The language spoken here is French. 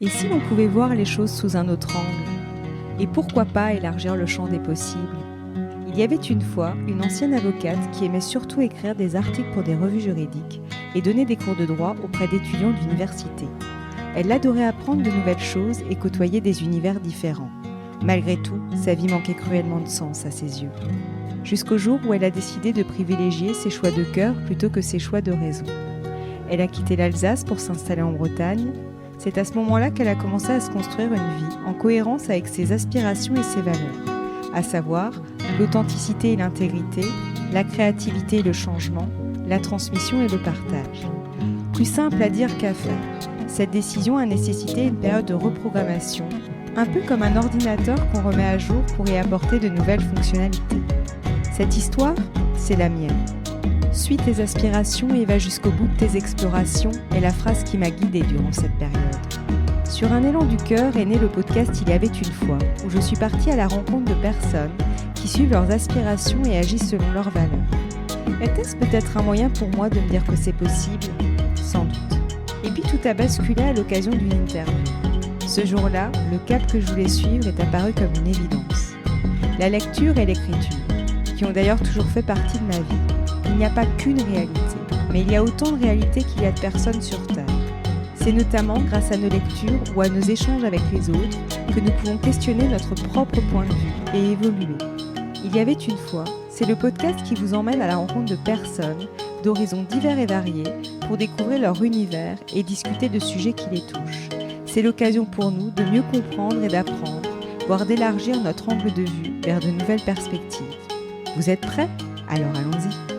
Et si l'on pouvait voir les choses sous un autre angle? Et pourquoi pas élargir le champ des possibles? Il y avait une fois une ancienne avocate qui aimait surtout écrire des articles pour des revues juridiques et donner des cours de droit auprès d'étudiants d'université. Elle adorait apprendre de nouvelles choses et côtoyer des univers différents. Malgré tout, sa vie manquait cruellement de sens à ses yeux. Jusqu'au jour où elle a décidé de privilégier ses choix de cœur plutôt que ses choix de raison. Elle a quitté l'Alsace pour s'installer en Bretagne. C'est à ce moment-là qu'elle a commencé à se construire une vie en cohérence avec ses aspirations et ses valeurs, à savoir l'authenticité et l'intégrité, la créativité et le changement, la transmission et le partage. Plus simple à dire qu'à faire, cette décision a nécessité une période de reprogrammation, un peu comme un ordinateur qu'on remet à jour pour y apporter de nouvelles fonctionnalités. Cette histoire, c'est la mienne. Suis tes aspirations et va jusqu'au bout de tes explorations est la phrase qui m'a guidée durant cette période. Sur un élan du cœur est né le podcast Il y avait une fois, où je suis partie à la rencontre de personnes qui suivent leurs aspirations et agissent selon leurs valeurs. Était-ce peut-être un moyen pour moi de me dire que c'est possible? Sans doute. Et puis tout a basculé à l'occasion d'une interview. Ce jour-là, le cap que je voulais suivre est apparu comme une évidence. La lecture et l'écriture, qui ont d'ailleurs toujours fait partie de ma vie. Il n'y a pas qu'une réalité, mais il y a autant de réalités qu'il y a de personnes sur Terre. C'est notamment grâce à nos lectures ou à nos échanges avec les autres que nous pouvons questionner notre propre point de vue et évoluer. Il y avait une fois, c'est le podcast qui vous emmène à la rencontre de personnes d'horizons divers et variés pour découvrir leur univers et discuter de sujets qui les touchent. C'est l'occasion pour nous de mieux comprendre et d'apprendre, voire d'élargir notre angle de vue vers de nouvelles perspectives. Vous êtes prêts? Alors allons-y!